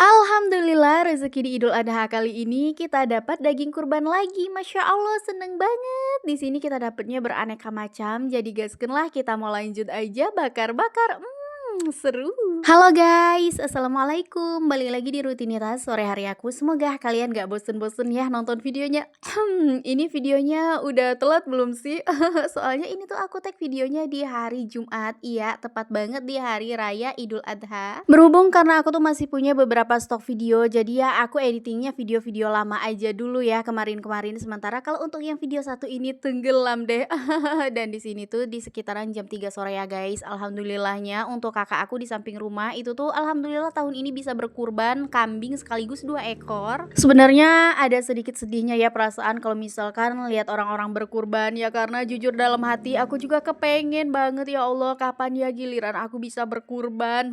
Alhamdulillah rezeki di Idul Adha kali ini kita dapat daging kurban lagi. Masya Allah seneng banget. Di sini kita dapatnya beraneka macam. Jadi gaskenlah kita mau lanjut aja bakar-bakar. Seru. Halo guys, assalamualaikum. Balik lagi di rutinitas sore hari aku. Semoga kalian gak bosen-bosen ya nonton videonya. Ini videonya udah telat belum sih? Soalnya ini tuh aku tag videonya di hari Jumat. Iya, tepat banget di hari raya Idul Adha. Berhubung karena aku tuh masih punya beberapa stok video, jadi ya aku editingnya video-video lama aja dulu ya kemarin-kemarin. Sementara kalau untuk yang video satu ini tenggelam deh. Dan di sini tuh di sekitaran jam 3 sore ya guys. Alhamdulillahnya untuk kakak aku di samping rumah itu tuh alhamdulillah tahun ini bisa berkurban kambing sekaligus 2 ekor. Sebenarnya ada sedikit sedihnya ya perasaan kalau misalkan lihat orang-orang berkurban ya, karena jujur dalam hati aku juga kepengen banget ya Allah kapan ya giliran aku bisa berkurban.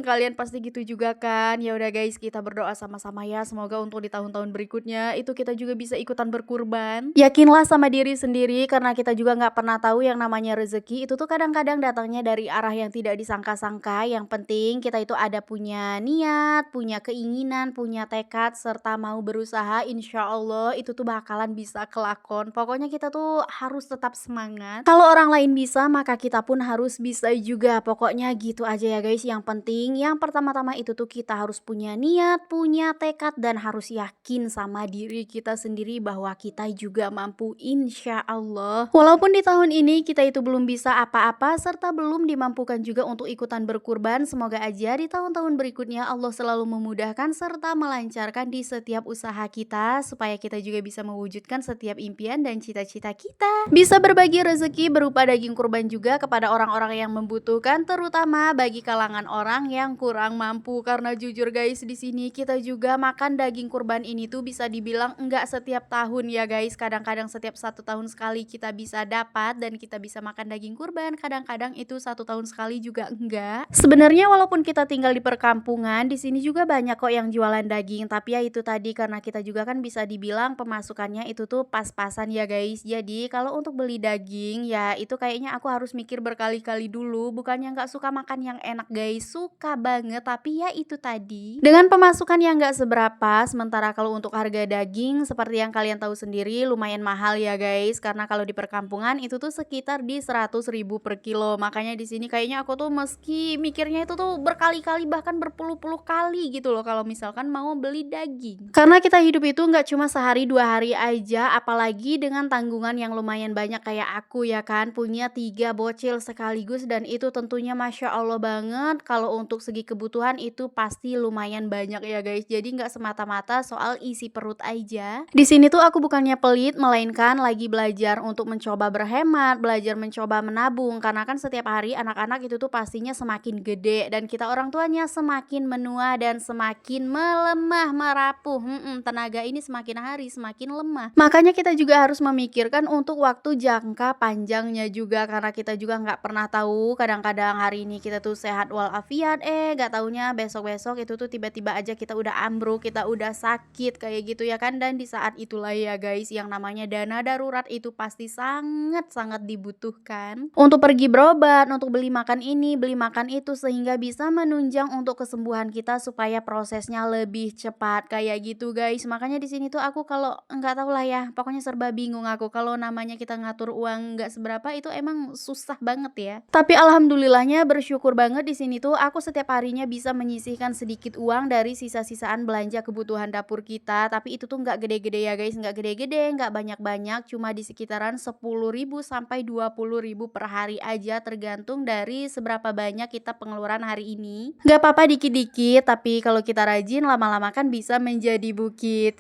Kalian pasti gitu juga kan? Ya udah guys, kita berdoa sama-sama ya, semoga untuk di tahun-tahun berikutnya itu kita juga bisa ikutan berkurban. Yakinlah sama diri sendiri karena kita juga nggak pernah tahu yang namanya rezeki itu tuh kadang-kadang datangnya dari arah yang tidak disangka-sangka. Yang penting kita itu ada punya niat, punya keinginan, punya tekad, serta mau berusaha, insya Allah itu tuh bakalan bisa kelakon. Pokoknya kita tuh harus tetap semangat. Kalau orang lain bisa, maka kita pun harus bisa juga. Pokoknya gitu aja ya guys. Yang penting, yang pertama-tama itu tuh kita harus punya niat, punya tekad, dan harus yakin sama diri kita sendiri bahwa kita juga mampu insya Allah. Walaupun di tahun ini kita itu belum bisa apa-apa, serta belum dimampukan juga untuk ikutan berkurban, semoga aja di tahun-tahun berikutnya Allah selalu memudahkan serta melancarkan di setiap usaha kita, supaya kita juga bisa mewujudkan setiap impian dan cita-cita kita. Bisa berbagi rezeki berupa daging kurban juga kepada orang-orang yang membutuhkan, terutama bagi kalangan orang yang kurang mampu. Karena jujur guys, di sini kita juga makan daging kurban ini tuh bisa dibilang enggak setiap tahun ya guys. Kadang-kadang setiap 1 tahun sekali kita bisa dapat dan kita bisa makan daging kurban. Kadang-kadang itu 1 tahun sekali juga enggak. Sebenarnya walaupun kita tinggal di perkampungan, di sini juga banyak kok yang jualan daging. Tapi ya itu tadi, karena kita juga kan bisa dibilang pemasukannya itu tuh pas-pasan ya guys. Jadi kalau untuk beli daging ya itu kayaknya aku harus mikir berkali-kali dulu. Bukannya nggak suka makan yang enak guys, suka banget. Tapi ya itu tadi, dengan pemasukan yang nggak seberapa. Sementara kalau untuk harga daging seperti yang kalian tahu sendiri lumayan mahal ya guys. Karena kalau di perkampungan itu tuh sekitar di 100.000 per kilo. Makanya di sini kayaknya aku tuh meski mikirnya itu tuh berkali-kali bahkan berpuluh-puluh kali gitu loh kalau misalkan mau beli daging. Karena kita hidup itu nggak cuma sehari 2 hari aja, apalagi dengan tanggungan yang lumayan banyak kayak aku ya kan, punya 3 bocil sekaligus, dan itu tentunya masya Allah banget. Kalau untuk segi kebutuhan itu pasti lumayan banyak ya guys. Jadi nggak semata-mata soal isi perut aja. Di sini tuh aku bukannya pelit, melainkan lagi belajar untuk mencoba berhemat, belajar mencoba menabung. Karena kan setiap hari anak-anak itu tuh pastinya semakin gede dan kita orang tuanya semakin menua dan semakin melemah merapuh. Tenaga ini semakin hari semakin lemah. Makanya kita juga harus memikirkan untuk waktu jangka panjangnya juga, karena kita juga nggak pernah tahu. Kadang-kadang hari ini kita tuh sehat walafiat, nggak taunya besok-besok itu tuh tiba-tiba aja kita udah ambruk, kita udah sakit kayak gitu ya kan. Dan di saat itulah ya guys yang namanya dana darurat itu pasti sangat-sangat dibutuhkan untuk pergi berobat, untuk beli makan ini, beli makan itu, sehingga bisa menunjang untuk kesembuhan kita supaya prosesnya lebih cepat kayak gitu guys. Makanya di sini tuh aku kalau nggak tahu lah ya, pokoknya serba bingung aku kalau namanya kita ngatur uang nggak seberapa itu emang susah banget ya. Tapi alhamdulillahnya bersyukur banget di sini tuh aku setiap harinya bisa menyisihkan sedikit uang dari sisa-sisaan belanja kebutuhan dapur kita. Tapi itu tuh nggak gede-gede ya guys, nggak gede-gede, nggak banyak-banyak, cuma di sekitaran 10.000 sampai 20.000 per hari aja, tergantung dari seberapa banyak kita pengeluaran hari ini. Nggak apa-apa dikit-dikit, tapi kalau kita rajin lama-lama kan bisa menjadi bukit.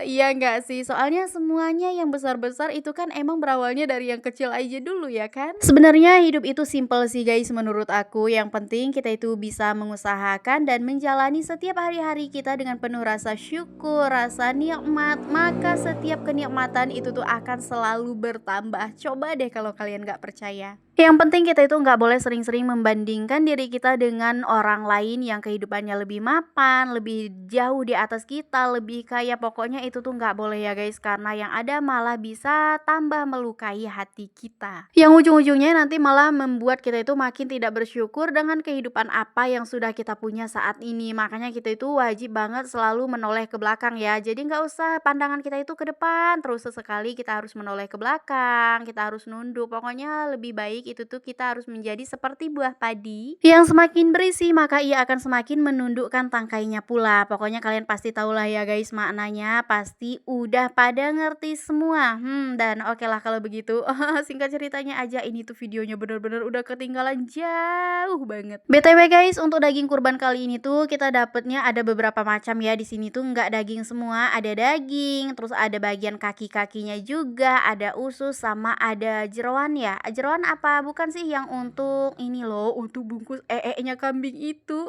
Iya nggak sih? Soalnya semuanya yang besar-besar itu kan emang berawalnya dari yang kecil aja dulu ya kan? Sebenarnya hidup itu simple sih guys menurut aku. Yang penting kita itu bisa mengusahakan dan menjalani setiap hari-hari kita dengan penuh rasa syukur, rasa nikmat. Maka setiap kenikmatan itu tuh akan selalu bertambah. Coba deh kalau kalian nggak percaya. Yang penting kita itu nggak boleh sering-sering membandingkan diri kita dengan orang lain yang kehidupannya lebih mapan, lebih jauh di atas kita, lebih kaya, pokoknya itu tuh nggak boleh ya guys, karena yang ada malah bisa tambah melukai hati kita. Yang ujung-ujungnya nanti malah membuat kita itu makin tidak bersyukur dengan kehidupan apa yang sudah kita punya saat ini. Makanya kita itu wajib banget selalu menoleh ke belakang ya. Jadi nggak usah pandangan kita itu ke depan, terus sesekali kita harus menoleh ke belakang, kita harus nunduk. Pokoknya lebih baik itu tuh kita harus menjadi seperti buah padi yang semakin berisi maka ia akan semakin menundukkan tangkainya pula. Pokoknya kalian pasti tahulah ya guys maknanya, pasti udah pada ngerti semua. Dan oke lah kalau begitu. Singkat ceritanya aja ini tuh videonya bener-bener udah ketinggalan jauh banget. BTW guys, untuk daging kurban kali ini tuh kita dapetnya ada beberapa macam ya. Di sini tuh nggak daging semua, ada daging, terus ada bagian kaki-kakinya juga, ada usus sama ada jeroan ya. Jeroan apa? Bukan sih yang untuk ini loh, untuk bungkus nya kambing itu.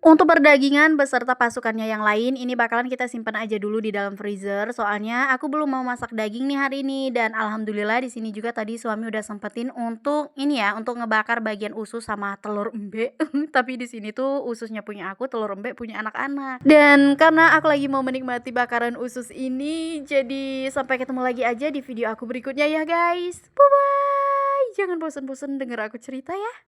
Untuk perdagingan beserta pasukannya yang lain ini bakalan kita simpan aja dulu di dalam freezer. Soalnya aku belum mau masak daging nih hari ini dan alhamdulillah di sini juga tadi suami udah sempetin untuk ini ya, untuk ngebakar bagian usus sama telur embe. Tapi di sini tuh ususnya punya aku, telur embe punya anak-anak. Dan karena aku lagi mau menikmati bakaran usus ini, jadi sampai ketemu lagi aja di video aku berikutnya ya guys. Bye bye. Jangan bosan-bosan denger aku cerita ya.